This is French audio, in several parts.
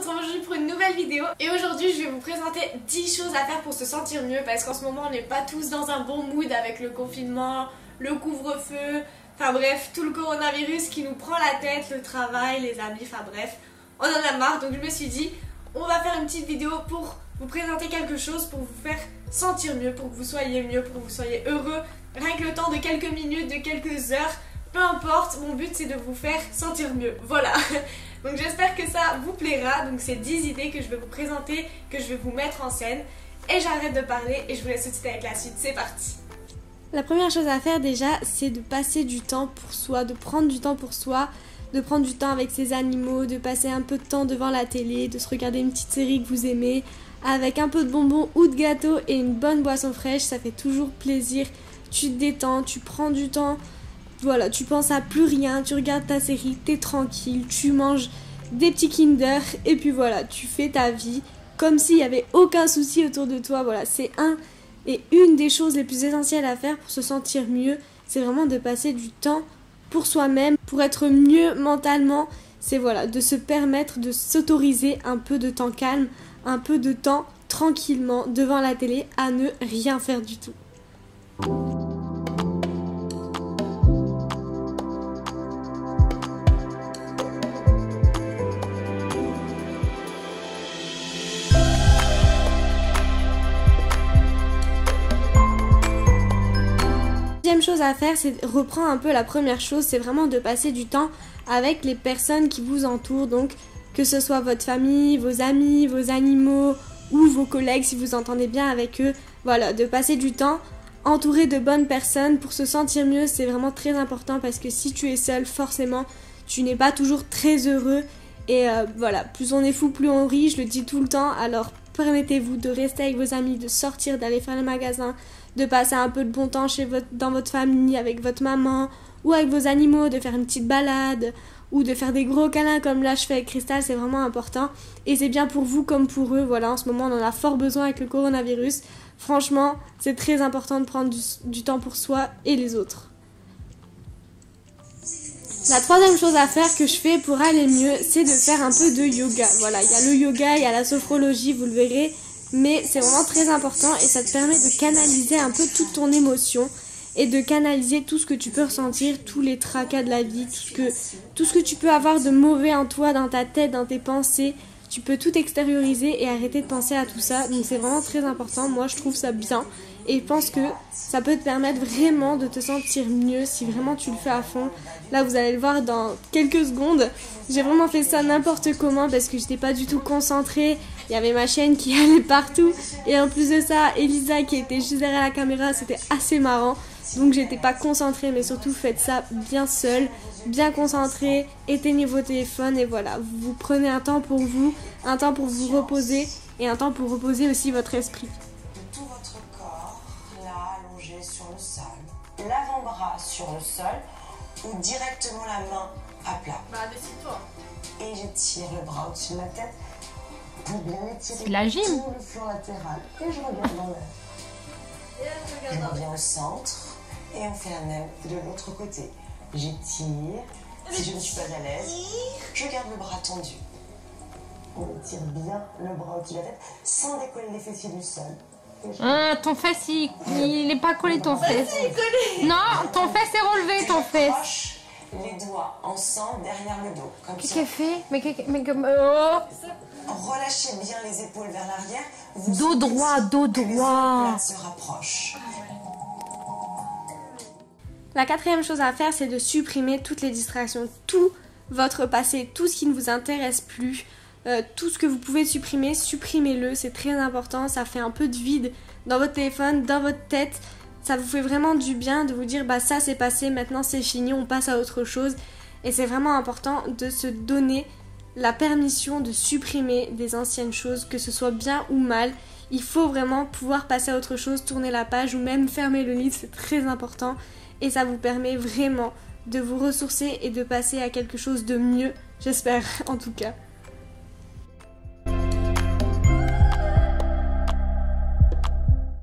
retrouve aujourd'hui pour une nouvelle vidéo. Et aujourd'hui je vais vous présenter 10 choses à faire pour se sentir mieux. Parce qu'en ce moment on n'est pas tous dans un bon mood avec le confinement, le couvre-feu, enfin bref, tout le coronavirus qui nous prend la tête, le travail, les amis, enfin bref, on en a marre. Donc je me suis dit, on va faire une petite vidéo pour vous présenter quelque chose, pour vous faire sentir mieux, pour que vous soyez mieux, pour que vous soyez heureux. Rien que le temps de quelques minutes, de quelques heures, peu importe, mon but c'est de vous faire sentir mieux, voilà. Donc j'espère que ça vous plaira. Donc c'est 10 idées que je vais vous présenter, que je vais vous mettre en scène. Et j'arrête de parler et je vous laisse tout de suite avec la suite, c'est parti. La première chose à faire déjà, c'est de passer du temps pour soi, de prendre du temps pour soi, de prendre du temps avec ses animaux, de passer un peu de temps devant la télé, de se regarder une petite série que vous aimez, avec un peu de bonbons ou de gâteaux et une bonne boisson fraîche, ça fait toujours plaisir. Tu te détends, tu prends du temps, voilà, tu penses à plus rien, tu regardes ta série, t'es tranquille, tu manges des petits Kinder et puis voilà, tu fais ta vie comme s'il n'y avait aucun souci autour de toi. Voilà, c'est une des choses les plus essentielles à faire pour se sentir mieux, c'est vraiment de passer du temps pour soi-même, pour être mieux mentalement. C'est voilà, de se permettre de s'autoriser un peu de temps calme, un peu de temps tranquillement devant la télé à ne rien faire du tout. Deuxième chose à faire, c'est reprendre un peu la première chose, c'est vraiment de passer du temps avec les personnes qui vous entourent, donc que ce soit votre famille, vos amis, vos animaux ou vos collègues si vous entendez bien avec eux. Voilà, de passer du temps entouré de bonnes personnes pour se sentir mieux, c'est vraiment très important parce que si tu es seul, forcément, tu n'es pas toujours très heureux et voilà, plus on est fou, plus on rit, je le dis tout le temps, alors permettez-vous de rester avec vos amis, de sortir, d'aller faire le magasin, de passer un peu de bon temps dans votre famille, avec votre maman ou avec vos animaux, de faire une petite balade ou de faire des gros câlins comme là je fais avec Cristal, c'est vraiment important et c'est bien pour vous comme pour eux. Voilà, en ce moment on en a fort besoin avec le coronavirus. Franchement, c'est très important de prendre du temps pour soi et les autres. La troisième chose à faire que je fais pour aller mieux, c'est de faire un peu de yoga. Voilà, il y a le yoga, il y a la sophrologie, vous le verrez, mais c'est vraiment très important et ça te permet de canaliser un peu toute ton émotion et de canaliser tout ce que tu peux ressentir, tous les tracas de la vie, tout ce que tu peux avoir de mauvais en toi, dans ta tête, dans tes pensées. Tu peux tout extérioriser et arrêter de penser à tout ça. Donc c'est vraiment très important. Moi je trouve ça bien. Et je pense que ça peut te permettre vraiment de te sentir mieux si vraiment tu le fais à fond. Là vous allez le voir dans quelques secondes. J'ai vraiment fait ça n'importe comment parce que j'étais pas du tout concentrée. Il y avait ma chaîne qui allait partout. Et en plus de ça, Elisa qui était juste derrière la caméra, c'était assez marrant. Donc j'étais pas concentrée, mais surtout faites ça bien seul, bien concentré, éteignez vos téléphones et voilà, vous prenez un temps pour vous reposer et un temps pour reposer aussi votre esprit. Tout votre corps, là, allongé sur le sol, l'avant-bras sur le sol ou directement la main à plat. Bah décide-toi. Et j'étire le bras au-dessus de ma tête pour bien étirer la gym. tout le flanc latéral. Et je regarde dans l'air. Je reviens au centre. Et on fait la même de l'autre côté. J'étire. Si je ne suis pas à l'aise, je garde le bras tendu. On étire bien le bras au-dessus de la tête sans décoller les fessiers du sol. Ton fesse, il est pas collé, ton fesse. Non, ton fesse est relevé, ton fesse. Accroche les doigts ensemble derrière le dos. Comme Qu'est-ce ça. qu'elle fait? Mais comme... Oh. Relâchez bien les épaules vers l'arrière. Dos droit, dos droit. Les omoplates se rapprochent. La quatrième chose à faire, c'est de supprimer toutes les distractions, tout votre passé, tout ce qui ne vous intéresse plus, tout ce que vous pouvez supprimer, supprimez-le, c'est très important, ça fait un peu de vide dans votre téléphone, dans votre tête, ça vous fait vraiment du bien de vous dire bah ça c'est passé, maintenant c'est fini, on passe à autre chose et c'est vraiment important de se donner la permission de supprimer des anciennes choses, que ce soit bien ou mal. Il faut vraiment pouvoir passer à autre chose, tourner la page ou même fermer le livre, c'est très important. Et ça vous permet vraiment de vous ressourcer et de passer à quelque chose de mieux, j'espère en tout cas.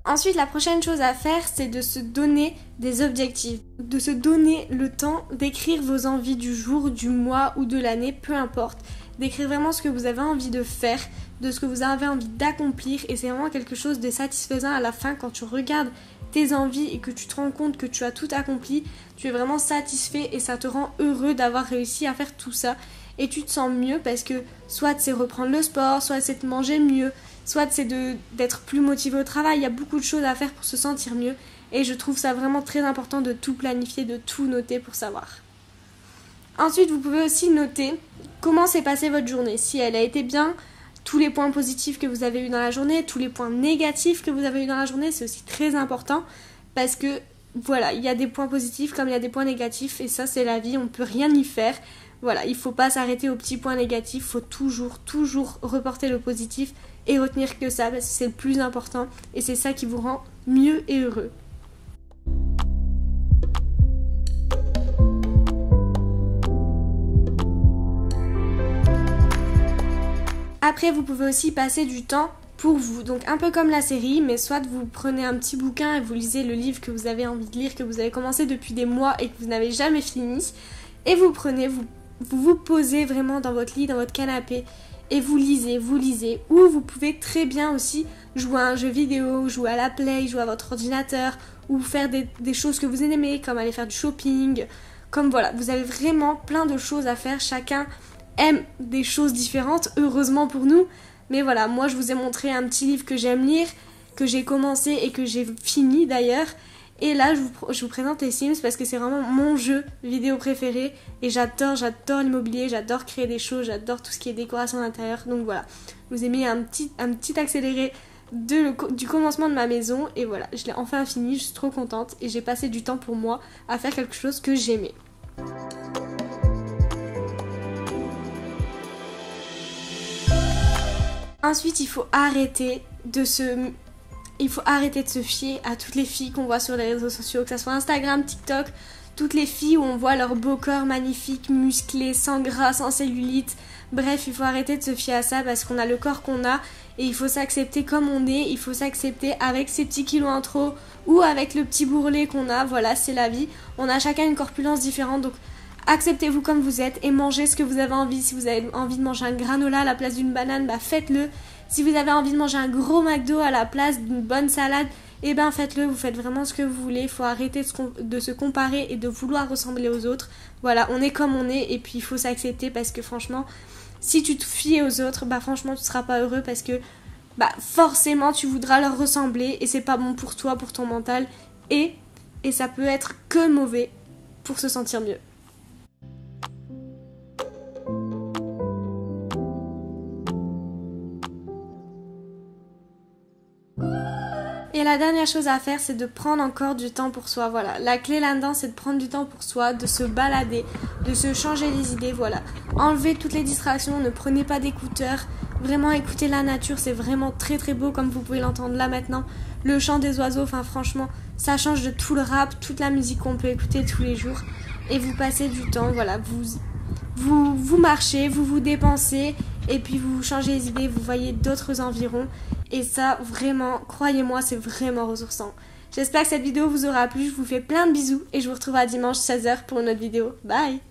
Ensuite, la prochaine chose à faire, c'est de se donner des objectifs, de se donner le temps d'écrire vos envies du jour, du mois ou de l'année, peu importe. D'écrire vraiment ce que vous avez envie de faire, de ce que vous avez envie d'accomplir, et c'est vraiment quelque chose de satisfaisant à la fin quand tu regardes tes envies et que tu te rends compte que tu as tout accompli, tu es vraiment satisfait et ça te rend heureux d'avoir réussi à faire tout ça. Et tu te sens mieux parce que soit c'est reprendre le sport, soit c'est de manger mieux, soit c'est d'être plus motivé au travail. Il y a beaucoup de choses à faire pour se sentir mieux et je trouve ça vraiment très important de tout planifier, de tout noter pour savoir. Ensuite, vous pouvez aussi noter comment s'est passée votre journée. Si elle a été bien, tous les points positifs que vous avez eu dans la journée, tous les points négatifs que vous avez eu dans la journée, c'est aussi très important parce que voilà, il y a des points positifs comme il y a des points négatifs et ça c'est la vie, on ne peut rien y faire. Voilà, il ne faut pas s'arrêter aux petits points négatifs, il faut toujours reporter le positif et retenir que ça parce que c'est le plus important et c'est ça qui vous rend mieux et heureux. Après, vous pouvez aussi passer du temps pour vous. Donc un peu comme la série, mais soit vous prenez un petit bouquin et vous lisez le livre que vous avez envie de lire, que vous avez commencé depuis des mois et que vous n'avez jamais fini. Et vous prenez, vous posez vraiment dans votre lit, dans votre canapé et vous lisez. Ou vous pouvez très bien aussi jouer à un jeu vidéo, jouer à la play, jouer à votre ordinateur ou faire des choses que vous aimez comme aller faire du shopping. Comme voilà, vous avez vraiment plein de choses à faire. Chacun aime des choses différentes, heureusement pour nous. Mais voilà, moi je vous ai montré un petit livre que j'aime lire, que j'ai commencé et que j'ai fini d'ailleurs. Et là, je vous présente les Sims parce que c'est vraiment mon jeu vidéo préféré. Et j'adore l'immobilier, j'adore créer des choses, j'adore tout ce qui est décoration d'intérieur. Donc voilà, je vous ai mis un petit accéléré du commencement de ma maison. Et voilà, je l'ai enfin fini, je suis trop contente. Et j'ai passé du temps pour moi à faire quelque chose que j'aimais. Ensuite, il faut arrêter de se fier à toutes les filles qu'on voit sur les réseaux sociaux, que ce soit Instagram, TikTok, toutes les filles où on voit leur beau corps magnifique, musclé, sans gras, sans cellulite. Bref, il faut arrêter de se fier à ça parce qu'on a le corps qu'on a et il faut s'accepter comme on est, il faut s'accepter avec ses petits kilos en trop ou avec le petit bourrelet qu'on a. Voilà, c'est la vie. On a chacun une corpulence différente, donc acceptez-vous comme vous êtes et mangez ce que vous avez envie. Si vous avez envie de manger un granola à la place d'une banane, bah faites-le. Si vous avez envie de manger un gros McDo à la place d'une bonne salade, eh ben faites-le. Vous faites vraiment ce que vous voulez. Il faut arrêter de se comparer et de vouloir ressembler aux autres. Voilà, on est comme on est et puis il faut s'accepter parce que franchement, si tu te fies aux autres, bah franchement tu ne seras pas heureux parce que bah forcément tu voudras leur ressembler et c'est pas bon pour toi, pour ton mental et ça peut être que mauvais pour se sentir mieux. Et la dernière chose à faire, c'est de prendre encore du temps pour soi. Voilà, la clé là-dedans, c'est de prendre du temps pour soi, de se balader, de se changer les idées. Voilà, enlevez toutes les distractions, ne prenez pas d'écouteurs. Vraiment, écoutez la nature, c'est vraiment très très beau comme vous pouvez l'entendre là maintenant. Le chant des oiseaux, enfin franchement, ça change de tout le rap, toute la musique qu'on peut écouter tous les jours. Et vous passez du temps, voilà, vous marchez, vous dépensez et puis vous changez les idées, vous voyez d'autres environs. Et ça, vraiment, croyez-moi, c'est vraiment ressourçant. J'espère que cette vidéo vous aura plu. Je vous fais plein de bisous et je vous retrouve à dimanche 16h pour une autre vidéo. Bye!